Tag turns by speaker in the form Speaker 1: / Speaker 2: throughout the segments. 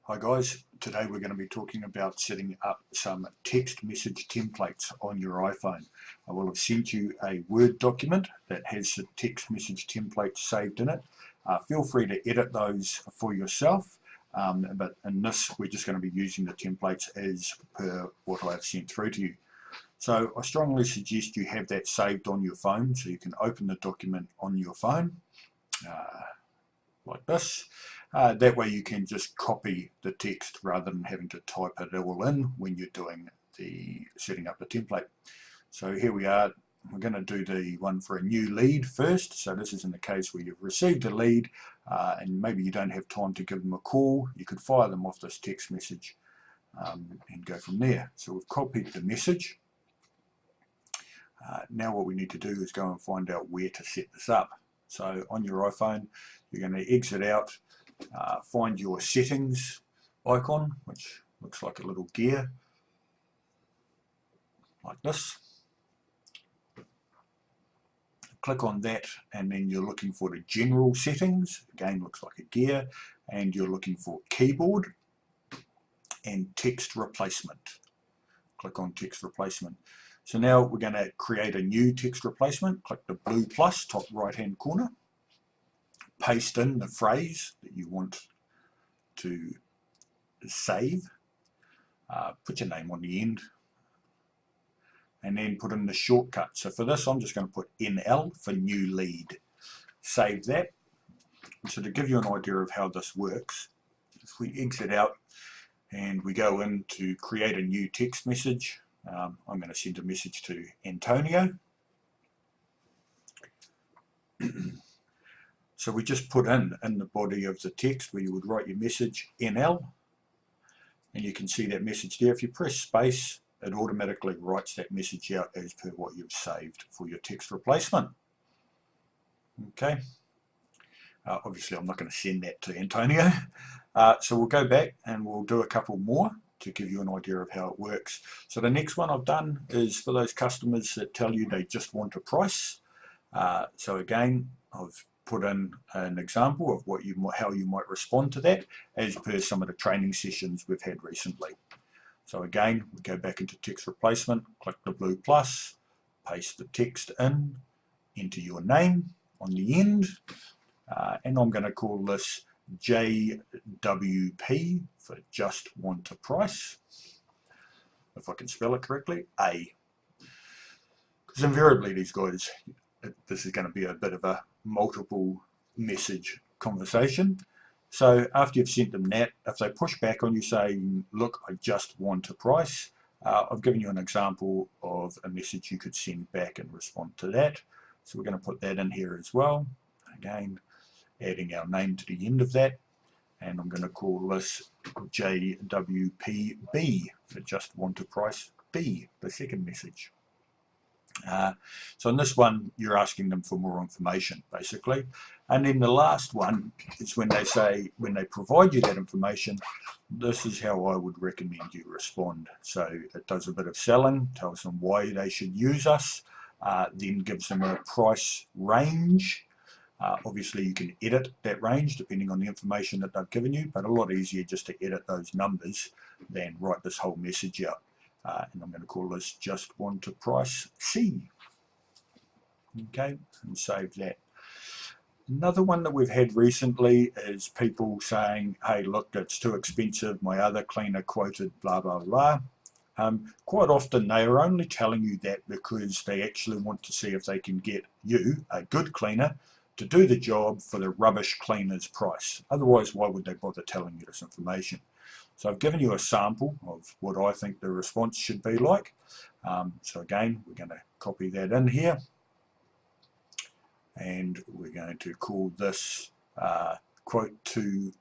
Speaker 1: Hi guys, today we're going to be talking about setting up some text message templates on your iPhone. I will have sent you a Word document that has the text message templates saved in it. Feel free to edit those for yourself, but in this we're just going to be using the templates as per what I've sent through to you. So I strongly suggest you have that saved on your phone so you can open the document on your phone. Like this. That way you can just copy the text rather than having to type it all in when you're doing the setting up the template. So here we are. We're going to do the one for a new lead first. So this is in the case where you've received a lead and maybe you don't have time to give them a call. You could fire them off this text message and go from there. So we've copied the message. Now what we need to do is go and find out where to set this up. So on your iPhone, you're going to exit out, find your settings icon, which looks like a little gear, like this. Click on that, and then you're looking for the general settings. Again, looks like a gear, and you're looking for keyboard and text replacement. Click on text replacement. So now we're going to create a new text replacement. Click the blue plus, top right hand corner. Paste in the phrase that you want to save. Put your name on the end. And then put in the shortcut. So for this, I'm just going to put NL for new lead. Save that. So to give you an idea of how this works, if we exit out and we go in to create a new text message, I'm going to send a message to Antonio. So we just put in the body of the text where you would write your message NL, and you can see that message there. If you press space, it automatically writes that message out as per what you've saved for your text replacement. Okay. Obviously I'm not going to send that to Antonio. So we'll go back and we'll do a couple more to give you an idea of how it works. So the next one I've done is for those customers that tell you they just want a price. So again, I've put in an example of how you might respond to that as per some of the training sessions we've had recently. So again, we go back into text replacement, click the blue plus, paste the text in, enter your name on the end, and I'm going to call this JWP for just want a price, if I can spell it correctly, A. Because invariably these guys, this is going to be a bit of a multiple message conversation. So after you've sent them that, if they push back on you saying, look, I just want a price, I've given you an example of a message you could send back and respond to that. So we're going to put that in here as well. Again, adding our name to the end of that. And I'm going to call this JWPB for just want a price B, the second message. So in this one, you're asking them for more information, basically. And then the last one is when they say, when they provide you that information, this is how I would recommend you respond. So it does a bit of selling, tells them why they should use us, then gives them a price range. Obviously, you can edit that range depending on the information that they've given you, but a lot easier just to edit those numbers than write this whole message out. And I'm going to call this just want a price C. Okay, and save that. Another one that we've had recently is people saying, hey, look, it's too expensive, my other cleaner quoted blah, blah, blah. Quite often they are only telling you that because they actually want to see if they can get you, a good cleaner, to do the job for the rubbish cleaner's price. Otherwise, why would they bother telling you this information? So I've given you a sample of what I think the response should be like. So again, we're going to copy that in here. And we're going to call this quote to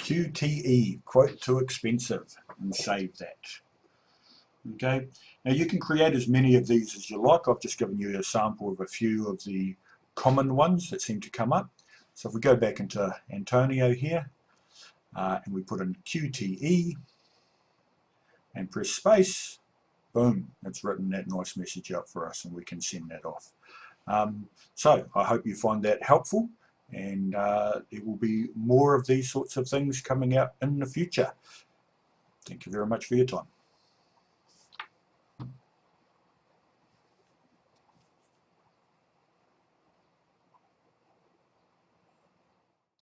Speaker 1: QTE, quote too expensive, and save that. Okay, now you can create as many of these as you like. I've just given you a sample of a few of the common ones that seem to come up. So if we go back into Antonio here, and we put in QTE and press space, boom, it's written that nice message out for us and we can send that off. So I hope you find that helpful. and there will be more of these sorts of things coming out in the future. Thank you very much for your time.